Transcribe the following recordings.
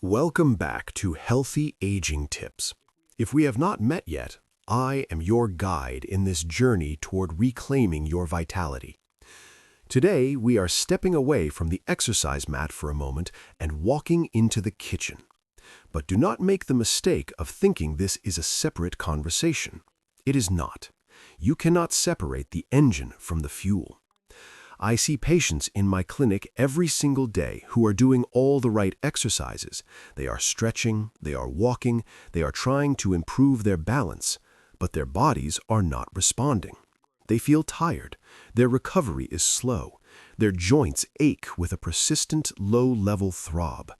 Welcome back to Healthy Aging Tips. If we have not met yet, I am your guide in this journey toward reclaiming your vitality. Today, we are stepping away from the exercise mat for a moment and walking into the kitchen. But do not make the mistake of thinking this is a separate conversation. It is not. You cannot separate the engine from the fuel. I see patients in my clinic every single day who are doing all the right exercises. They are stretching, they are walking, they are trying to improve their balance, but their bodies are not responding. They feel tired, their recovery is slow, their joints ache with a persistent low-level throb.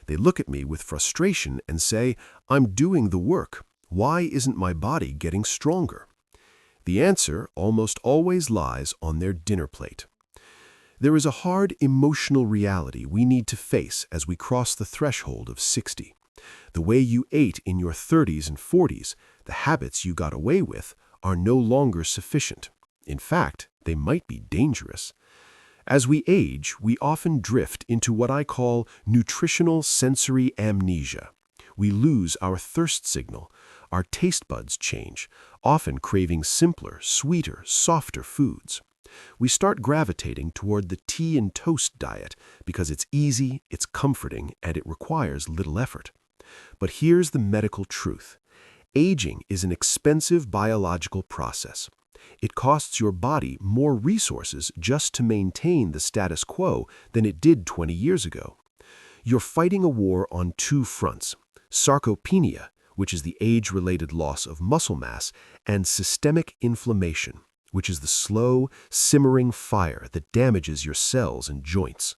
They look at me with frustration and say, "I'm doing the work. Why isn't my body getting stronger?" The answer almost always lies on their dinner plate. There is a hard emotional reality we need to face as we cross the threshold of 60. The way you ate in your 30s and 40s, the habits you got away with, are no longer sufficient. In fact, they might be dangerous. As we age, we often drift into what I call nutritional sensory amnesia. We lose our thirst signal, our taste buds change, often craving simpler, sweeter, softer foods. We start gravitating toward the tea and toast diet because it's easy, it's comforting, and it requires little effort. But here's the medical truth. Aging is an expensive biological process. It costs your body more resources just to maintain the status quo than it did 20 years ago. You're fighting a war on two fronts: sarcopenia, which is the age-related loss of muscle mass, and systemic inflammation, which is the slow, simmering fire that damages your cells and joints.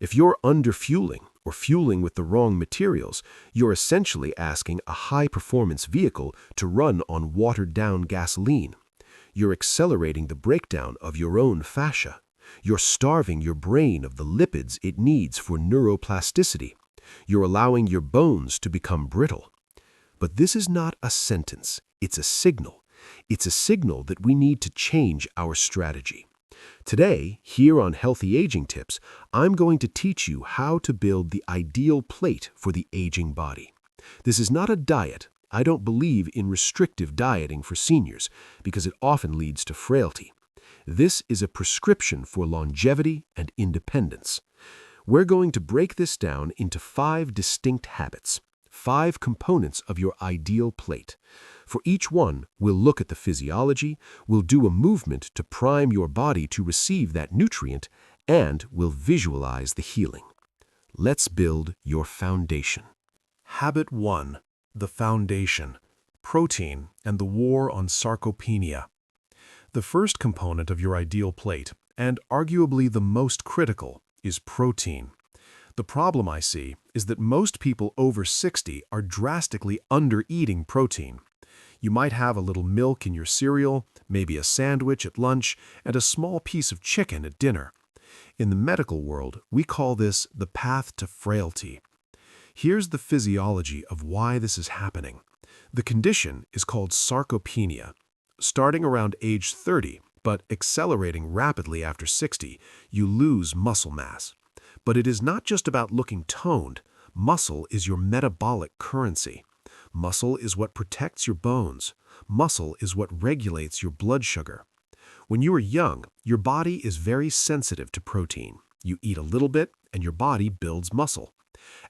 If you're underfueling or fueling with the wrong materials, you're essentially asking a high-performance vehicle to run on watered-down gasoline. You're accelerating the breakdown of your own fascia. You're starving your brain of the lipids it needs for neuroplasticity. You're allowing your bones to become brittle. But this is not a sentence, it's a signal. It's a signal that we need to change our strategy. Today, here on Healthy Aging Tips, I'm going to teach you how to build the ideal plate for the aging body. This is not a diet. I don't believe in restrictive dieting for seniors because it often leads to frailty. This is a prescription for longevity and independence. We're going to break this down into 5 distinct habits, 5 components of your ideal plate. For each one, we'll look at the physiology, we'll do a movement to prime your body to receive that nutrient, and we'll visualize the healing. Let's build your foundation. Habit 1. The foundation. Protein and the war on sarcopenia. The first component of your ideal plate, and arguably the most critical, is protein. The problem I see is that most people over 60 are drastically under-eating protein. You might have a little milk in your cereal, maybe a sandwich at lunch, and a small piece of chicken at dinner. In the medical world, we call this the path to frailty. Here's the physiology of why this is happening. The condition is called sarcopenia. Starting around age 30, but accelerating rapidly after 60, you lose muscle mass. But it is not just about looking toned. Muscle is your metabolic currency. Muscle is what protects your bones. Muscle is what regulates your blood sugar. When you are young, your body is very sensitive to protein. You eat a little bit, and your body builds muscle.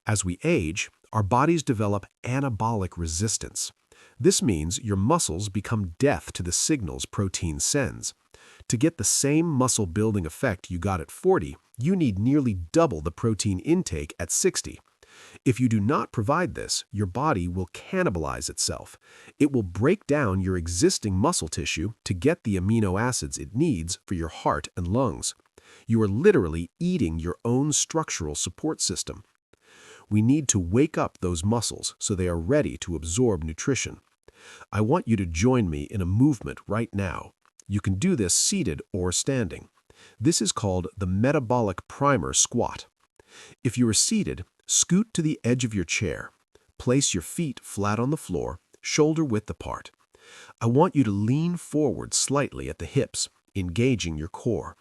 As we age, our bodies develop anabolic resistance. This means your muscles become deaf to the signals protein sends. To get the same muscle-building effect you got at 40, you need nearly double the protein intake at 60. If you do not provide this, your body will cannibalize itself. It will break down your existing muscle tissue to get the amino acids it needs for your heart and lungs. You are literally eating your own structural support system. We need to wake up those muscles so they are ready to absorb nutrition. I want you to join me in a movement right now. You can do this seated or standing. This is called the metabolic primer squat. If you are seated, scoot to the edge of your chair. Place your feet flat on the floor, shoulder width apart. I want you to lean forward slightly at the hips, engaging your core.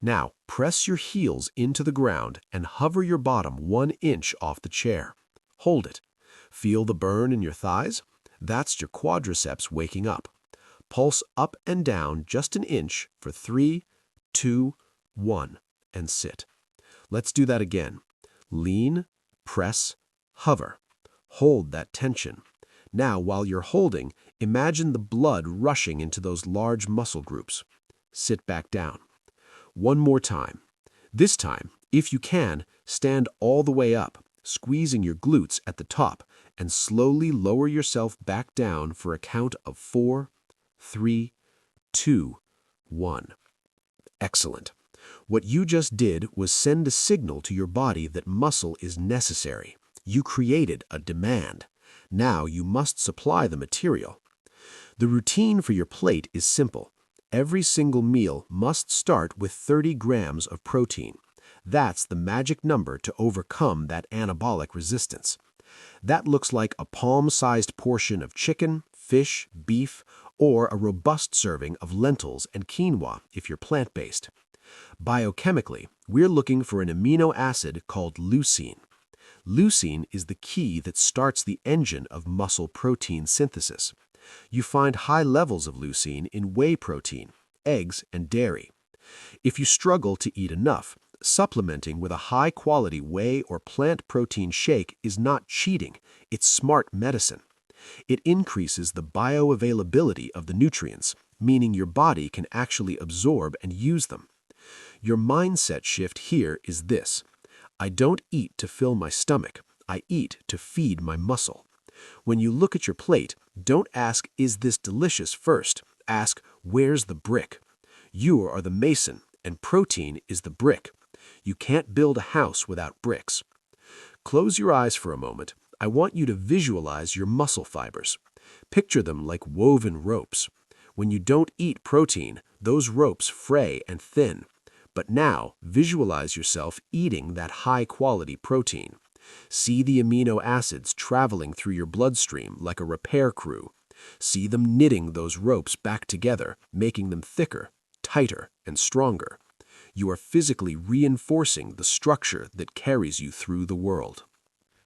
Now, press your heels into the ground and hover your bottom 1 inch off the chair. Hold it. Feel the burn in your thighs? That's your quadriceps waking up. Pulse up and down just an inch for 3, 2, 1, and sit. Let's do that again. Lean, press, hover. Hold that tension. Now, while you're holding, imagine the blood rushing into those large muscle groups. Sit back down. One more time. This time, if you can, stand all the way up, squeezing your glutes at the top, and slowly lower yourself back down for a count of 4, 3, 2, 1. Excellent. What you just did was send a signal to your body that muscle is necessary. You created a demand. Now you must supply the material. The routine for your plate is simple. Every single meal must start with 30 grams of protein. That's the magic number to overcome that anabolic resistance. That looks like a palm-sized portion of chicken, fish, beef, or a robust serving of lentils and quinoa if you're plant-based. Biochemically, we're looking for an amino acid called leucine. Leucine is the key that starts the engine of muscle protein synthesis. You find high levels of leucine in whey protein, eggs, and dairy. If you struggle to eat enough, supplementing with a high-quality whey or plant protein shake is not cheating, it's smart medicine. It increases the bioavailability of the nutrients, meaning your body can actually absorb and use them. Your mindset shift here is this: I don't eat to fill my stomach, I eat to feed my muscle. When you look at your plate, don't ask, "Is this delicious?" first. Ask, "Where's the brick?" You are the mason, and protein is the brick. You can't build a house without bricks. Close your eyes for a moment. I want you to visualize your muscle fibers. Picture them like woven ropes. When you don't eat protein, those ropes fray and thin. But now, visualize yourself eating that high-quality protein. See the amino acids traveling through your bloodstream like a repair crew. See them knitting those ropes back together, making them thicker, tighter, and stronger. You are physically reinforcing the structure that carries you through the world.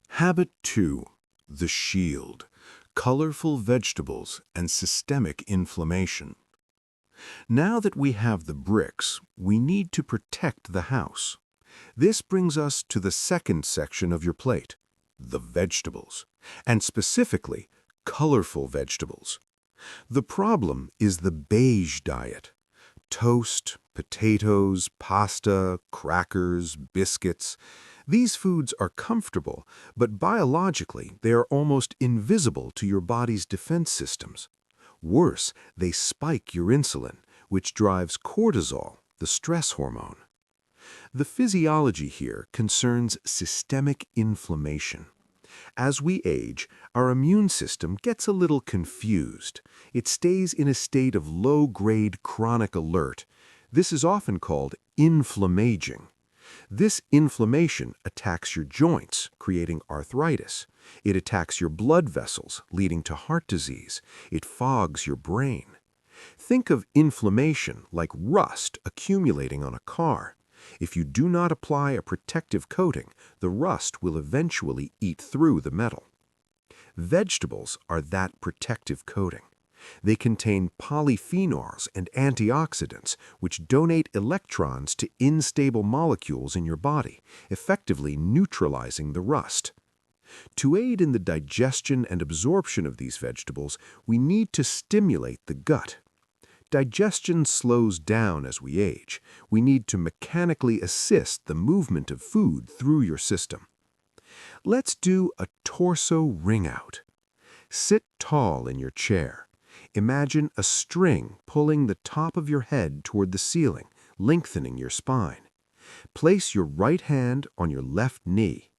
Habit 2. The shield. Colorful vegetables and systemic inflammation. Now that we have the bricks, we need to protect the house. This brings us to the second section of your plate, the vegetables, and specifically, colorful vegetables. The problem is the beige diet. Toast, potatoes, pasta, crackers, biscuits. These foods are comfortable, but biologically they are almost invisible to your body's defense systems. Worse, they spike your insulin, which drives cortisol, the stress hormone. The physiology here concerns systemic inflammation. As we age, our immune system gets a little confused. It stays in a state of low-grade chronic alert. This is often called inflammaging. This inflammation attacks your joints, creating arthritis. It attacks your blood vessels, leading to heart disease. It fogs your brain. Think of inflammation like rust accumulating on a car. If you do not apply a protective coating, the rust will eventually eat through the metal. Vegetables are that protective coating. They contain polyphenols and antioxidants, which donate electrons to unstable molecules in your body, effectively neutralizing the rust. To aid in the digestion and absorption of these vegetables, we need to stimulate the gut. Digestion slows down as we age. We need to mechanically assist the movement of food through your system. Let's do a torso ring out. Sit tall in your chair. Imagine a string pulling the top of your head toward the ceiling, lengthening your spine. Place your right hand on your left knee.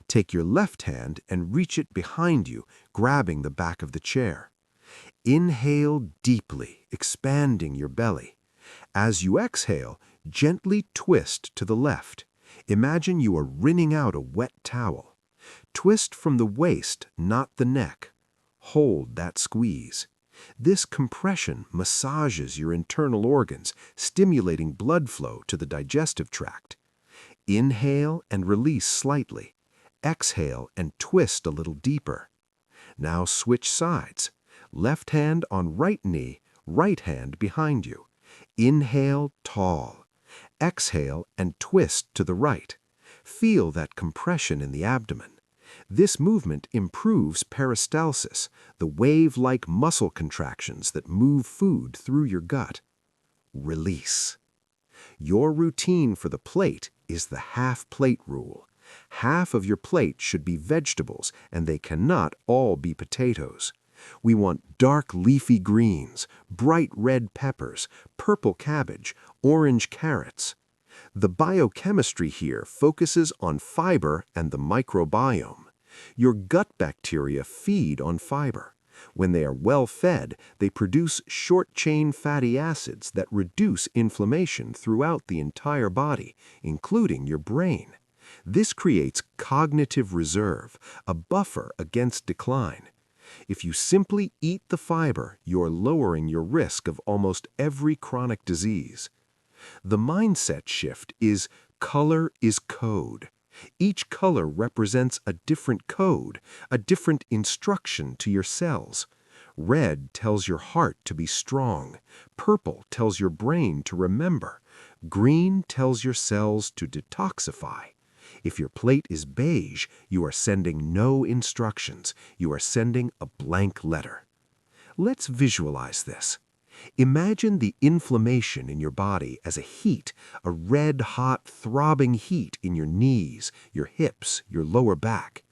Take your left hand and reach it behind you, grabbing the back of the chair. Inhale deeply, expanding your belly. As you exhale, gently twist to the left. Imagine you are wringing out a wet towel. Twist from the waist, not the neck. Hold that squeeze. This compression massages your internal organs, stimulating blood flow to the digestive tract. Inhale and release slightly. exhale and twist a little deeper. Now switch sides. Left hand on right knee, right hand behind you. Inhale tall. Exhale and twist to the right. Feel that compression in the abdomen. This movement improves peristalsis, the wave-like muscle contractions that move food through your gut. Release. Your routine for the plate is the half-plate rule. Half of your plate should be vegetables, and they cannot all be potatoes. We want dark leafy greens, bright red peppers, purple cabbage, orange carrots. The biochemistry here focuses on fiber and the microbiome. Your gut bacteria feed on fiber. When they are well fed, they produce short-chain fatty acids that reduce inflammation throughout the entire body, including your brain. This creates cognitive reserve, a buffer against decline. If you simply eat the fiber, you're lowering your risk of almost every chronic disease. The mindset shift is color is code. Each color represents a different code, a different instruction to your cells. Red tells your heart to be strong. Purple tells your brain to remember. Green tells your cells to detoxify. If your plate is beige, you are sending no instructions. You are sending a blank letter. Let's visualize this. Imagine the inflammation in your body as a heat, a red-hot, throbbing heat in your knees, your hips, your lower back.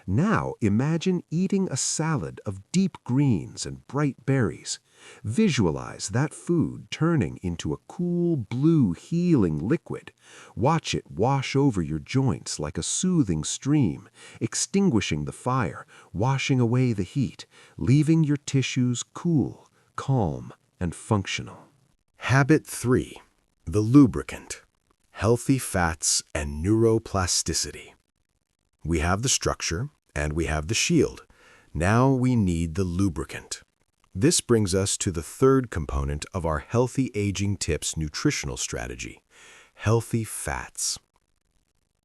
Now imagine eating a salad of deep greens and bright berries. Visualize that food turning into a cool, blue, healing liquid. Watch it wash over your joints like a soothing stream, extinguishing the fire, washing away the heat, leaving your tissues cool, calm, and functional. Habit 3. The lubricant. Healthy fats and neuroplasticity. We have the structure and we have the shield. Now we need the lubricant. This brings us to the third component of our Healthy Aging Tips nutritional strategy, healthy fats.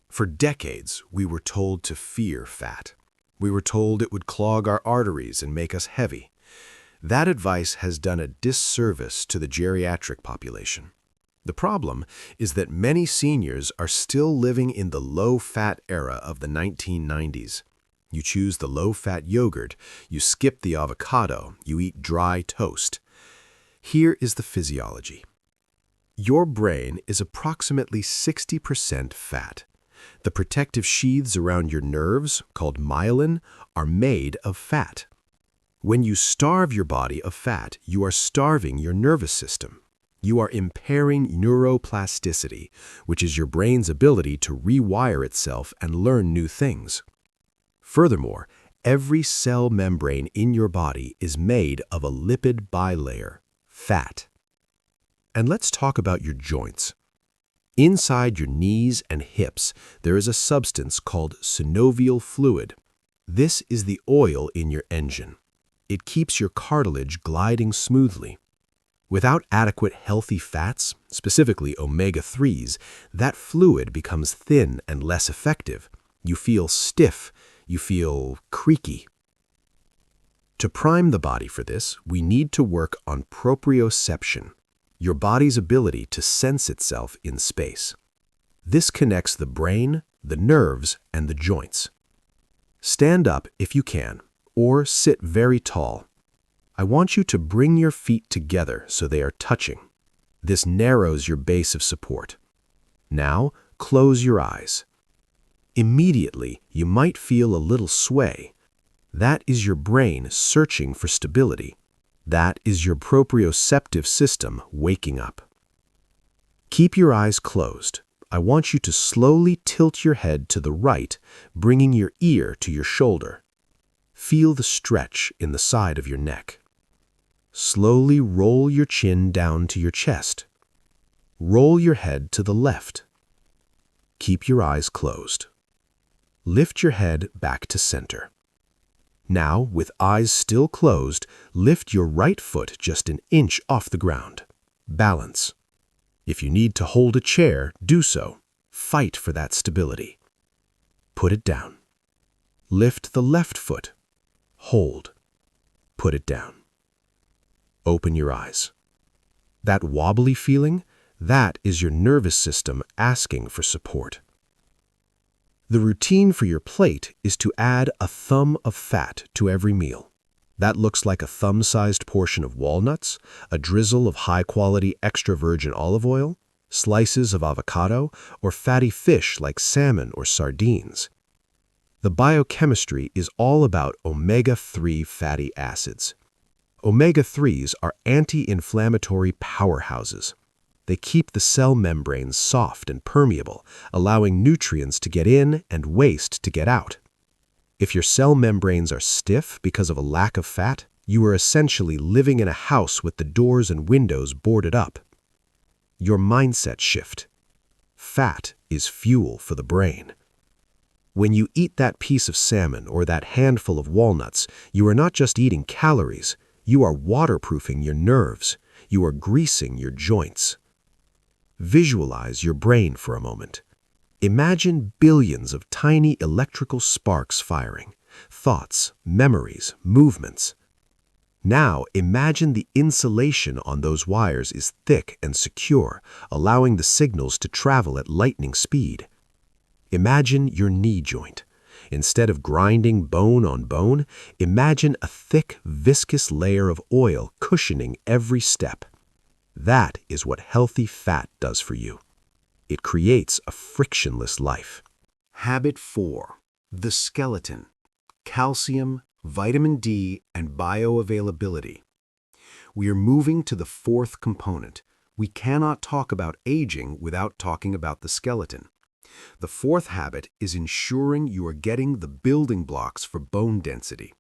For decades, we were told to fear fat. We were told it would clog our arteries and make us heavy. That advice has done a disservice to the geriatric population. The problem is that many seniors are still living in the low-fat era of the 1990s. You choose the low-fat yogurt, you skip the avocado, you eat dry toast. Here is the physiology. Your brain is approximately 60% fat. The protective sheaths around your nerves, called myelin, are made of fat. When you starve your body of fat, you are starving your nervous system. You are impairing neuroplasticity, which is your brain's ability to rewire itself and learn new things. Furthermore, every cell membrane in your body is made of a lipid bilayer, fat. And let's talk about your joints. Inside your knees and hips, there is a substance called synovial fluid. This is the oil in your engine. It keeps your cartilage gliding smoothly. Without adequate healthy fats, specifically omega-3s, that fluid becomes thin and less effective. You feel stiff. You feel creaky. To prime the body for this, we need to work on proprioception, your body's ability to sense itself in space. This connects the brain, the nerves, and the joints. Stand up if you can, or sit very tall. I want you to bring your feet together so they are touching. This narrows your base of support. Now, close your eyes. Immediately, you might feel a little sway. That is your brain searching for stability. That is your proprioceptive system waking up. Keep your eyes closed. I want you to slowly tilt your head to the right, bringing your ear to your shoulder. Feel the stretch in the side of your neck. Slowly roll your chin down to your chest. Roll your head to the left. Keep your eyes closed. Lift your head back to center. Now, with eyes still closed, lift your right foot just an inch off the ground. Balance. If you need to hold a chair, do so. Fight for that stability. Put it down. Lift the left foot. Hold. Put it down. Open your eyes. That wobbly feeling, that is your nervous system asking for support. The routine for your plate is to add a thumb of fat to every meal. That looks like a thumb-sized portion of walnuts, a drizzle of high-quality extra virgin olive oil, slices of avocado, or fatty fish like salmon or sardines. The biochemistry is all about omega-3 fatty acids. Omega-3s are anti-inflammatory powerhouses. They keep the cell membranes soft and permeable, allowing nutrients to get in and waste to get out. If your cell membranes are stiff because of a lack of fat, you are essentially living in a house with the doors and windows boarded up. Your mindset shift. Fat is fuel for the brain. When you eat that piece of salmon or that handful of walnuts, you are not just eating calories, you are waterproofing your nerves, you are greasing your joints. Visualize your brain for a moment. Imagine billions of tiny electrical sparks firing, thoughts, memories, movements. Now imagine the insulation on those wires is thick and secure, allowing the signals to travel at lightning speed. Imagine your knee joint. Instead of grinding bone on bone, imagine a thick, viscous layer of oil cushioning every step. That is what healthy fat does for you. It creates a frictionless life. Habit 4. The skeleton. Calcium, vitamin D, and bioavailability. We are moving to the fourth component. We cannot talk about aging without talking about the skeleton. The fourth habit is ensuring you are getting the building blocks for bone density.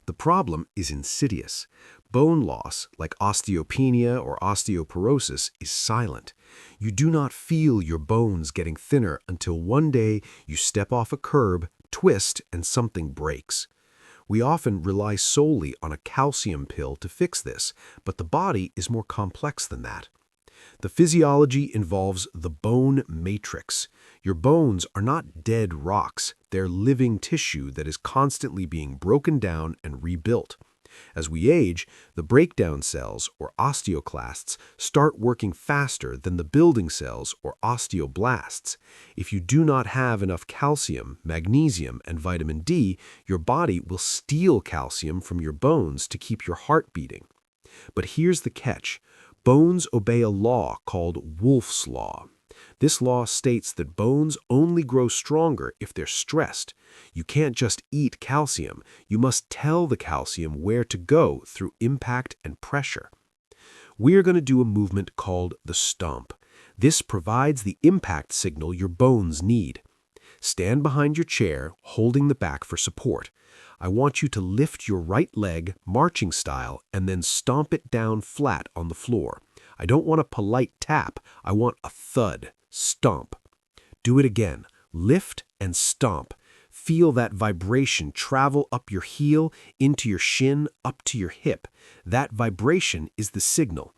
The problem is insidious. Bone loss, like osteopenia or osteoporosis, is silent. You do not feel your bones getting thinner until one day you step off a curb, twist, and something breaks. We often rely solely on a calcium pill to fix this, but the body is more complex than that. The physiology involves the bone matrix. Your bones are not dead rocks, they're living tissue that is constantly being broken down and rebuilt. As we age, the breakdown cells, or osteoclasts, start working faster than the building cells, or osteoblasts. If you do not have enough calcium, magnesium, and vitamin D, your body will steal calcium from your bones to keep your heart beating. But here's the catch. Bones obey a law called Wolff's Law. This law states that bones only grow stronger if they're stressed. You can't just eat calcium. You must tell the calcium where to go through impact and pressure. We're going to do a movement called the stomp. This provides the impact signal your bones need. Stand behind your chair, holding the back for support. I want you to lift your right leg, marching style, and then stomp it down flat on the floor. I don't want a polite tap. I want a thud. Stomp. Do it again. Lift and stomp. Feel that vibration travel up your heel, into your shin, up to your hip. That vibration is the signal.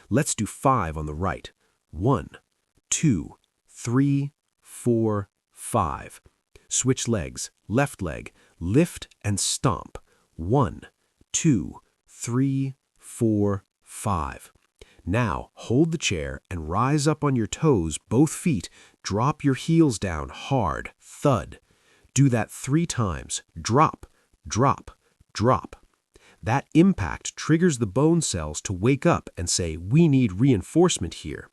Let's do 5 on the right. 1, 2, 3, 4, 5. Switch legs. Left leg. Lift and stomp. 1, 2, 3, 4, 5. Now, hold the chair and rise up on your toes, both feet. Drop your heels down hard. Thud. Do that 3 times. Drop, drop, drop. That impact triggers the bone cells to wake up and say, we need reinforcement here.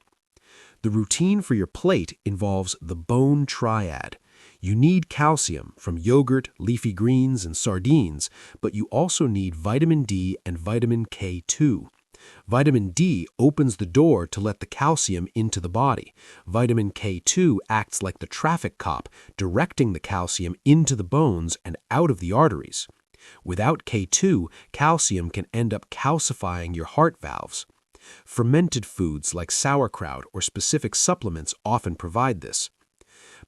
The routine for your plate involves the bone triad. You need calcium from yogurt, leafy greens, and sardines, but you also need vitamin D and vitamin K2. Vitamin D opens the door to let the calcium into the body. Vitamin K2 acts like the traffic cop, directing the calcium into the bones and out of the arteries. Without K2, calcium can end up calcifying your heart valves. Fermented foods like sauerkraut or specific supplements often provide this.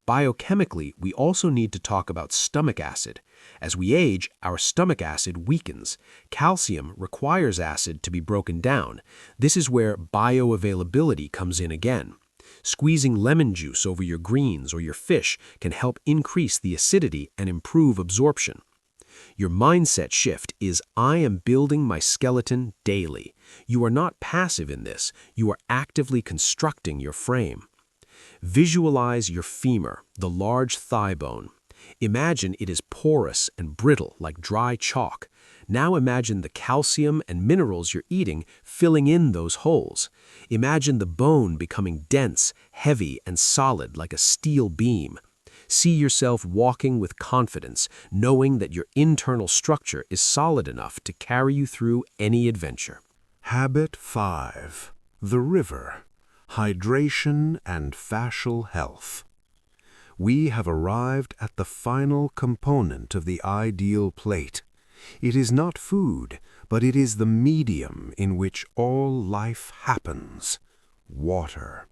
Biochemically, we also need to talk about stomach acid. As we age, our stomach acid weakens. Calcium requires acid to be broken down. This is where bioavailability comes in again. Squeezing lemon juice over your greens or your fish can help increase the acidity and improve absorption. Your mindset shift is, I am building my skeleton daily. You are not passive in this, you are actively constructing your frame. Visualize your femur, the large thigh bone. Imagine it is porous and brittle like dry chalk. Now imagine the calcium and minerals you're eating filling in those holes. Imagine the bone becoming dense, heavy, and solid like a steel beam. See yourself walking with confidence, knowing that your internal structure is solid enough to carry you through any adventure. Habit 5. The river. Hydration and fascial health. We have arrived at the final component of the ideal plate. It is not food, but it is the medium in which all life happens: water.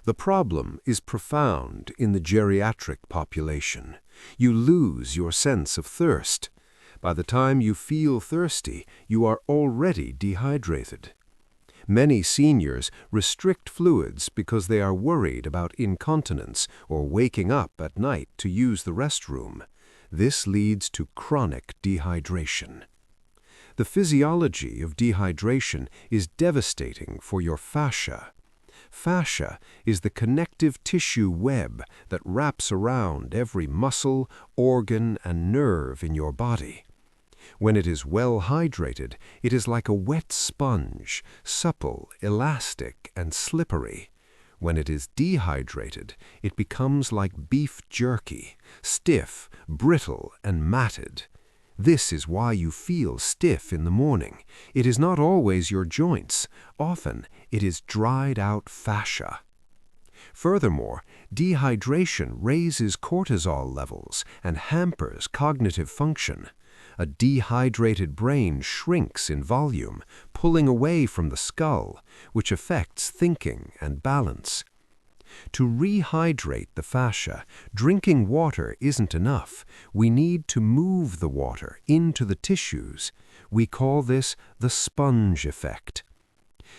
The problem is profound in the geriatric population. You lose your sense of thirst. By the time you feel thirsty, you are already dehydrated. Many seniors restrict fluids because they are worried about incontinence or waking up at night to use the restroom. This leads to chronic dehydration. The physiology of dehydration is devastating for your fascia. Fascia is the connective tissue web that wraps around every muscle, organ, and nerve in your body. When it is well hydrated, it is like a wet sponge, supple, elastic, and slippery. When it is dehydrated, it becomes like beef jerky, stiff, brittle, and matted. This is why you feel stiff in the morning. It is not always your joints. Often, it is dried out fascia. Furthermore, dehydration raises cortisol levels and hampers cognitive function. A dehydrated brain shrinks in volume, pulling away from the skull, which affects thinking and balance. To rehydrate the fascia, drinking water isn't enough. We need to move the water into the tissues. We call this the sponge effect.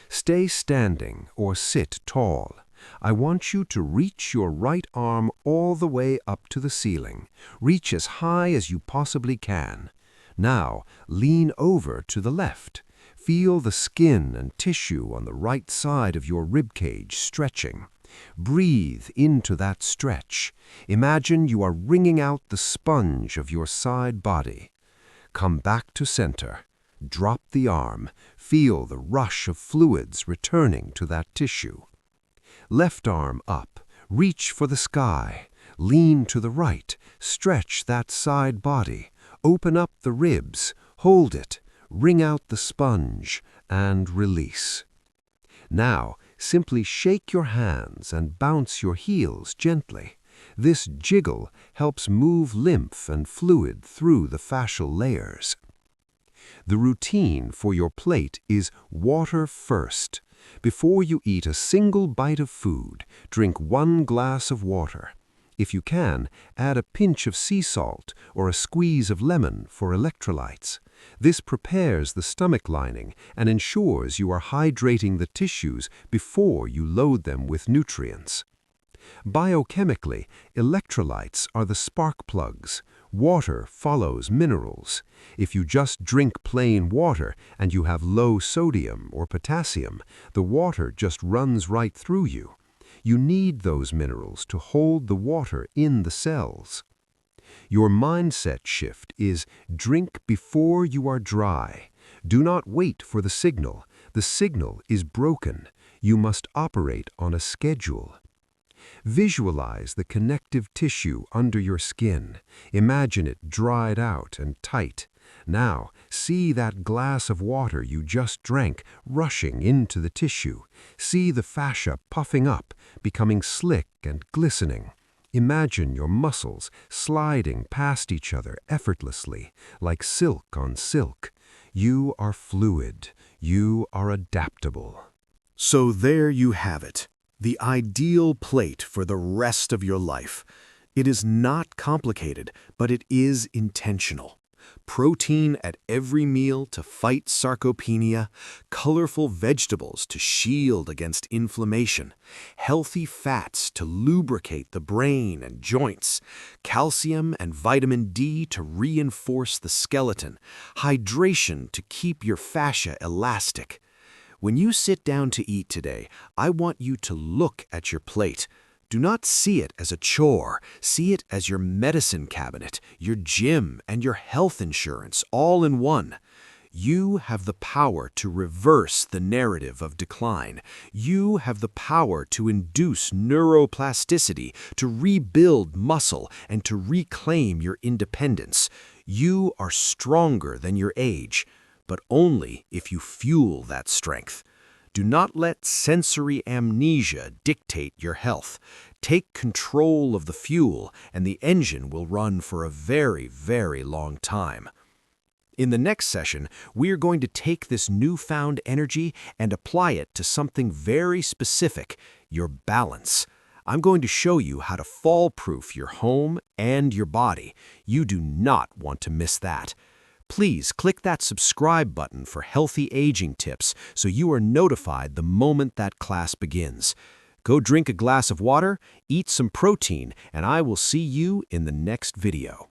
Stay standing or sit tall. I want you to reach your right arm all the way up to the ceiling. Reach as high as you possibly can. Now, lean over to the left. Feel the skin and tissue on the right side of your ribcage stretching. Breathe into that stretch. Imagine you are wringing out the sponge of your side body. Come back to center. Drop the arm. Feel the rush of fluids returning to that tissue. Left arm up. Reach for the sky. Lean to the right. Stretch that side body. Open up the ribs. Hold it. Wring out the sponge and release. Now, simply shake your hands and bounce your heels gently. This jiggle helps move lymph and fluid through the fascial layers. The routine for your plate is water first. Before you eat a single bite of food, drink 1 glass of water. If you can, add a pinch of sea salt or a squeeze of lemon for electrolytes. This prepares the stomach lining and ensures you are hydrating the tissues before you load them with nutrients. Biochemically, electrolytes are the spark plugs. Water follows minerals. If you just drink plain water and you have low sodium or potassium, the water just runs right through you. You need those minerals to hold the water in the cells. Your mindset shift is drink before you are dry. Do not wait for the signal. The signal is broken. You must operate on a schedule. Visualize the connective tissue under your skin. Imagine it dried out and tight. Now, see that glass of water you just drank rushing into the tissue. See the fascia puffing up, becoming slick and glistening. Imagine your muscles sliding past each other effortlessly, like silk on silk. You are fluid. You are adaptable. So there you have it, the ideal plate for the rest of your life. It is not complicated, but it is intentional. Protein at every meal to fight sarcopenia, colorful vegetables to shield against inflammation, healthy fats to lubricate the brain and joints, calcium and vitamin D to reinforce the skeleton, hydration to keep your fascia elastic. When you sit down to eat today, I want you to look at your plate. Do not see it as a chore. See it as your medicine cabinet, your gym, and your health insurance all in one. You have the power to reverse the narrative of decline. You have the power to induce neuroplasticity, to rebuild muscle, and to reclaim your independence. You are stronger than your age, but only if you fuel that strength. Do not let sensory amnesia dictate your health. Take control of the fuel, and the engine will run for a very, very long time. In the next session, we're going to take this newfound energy and apply it to something very specific, your balance. I'm going to show you how to fall-proof your home and your body. You do not want to miss that. Please click that subscribe button for healthy aging tips so you are notified the moment that class begins. Go drink a glass of water, eat some protein, and I will see you in the next video.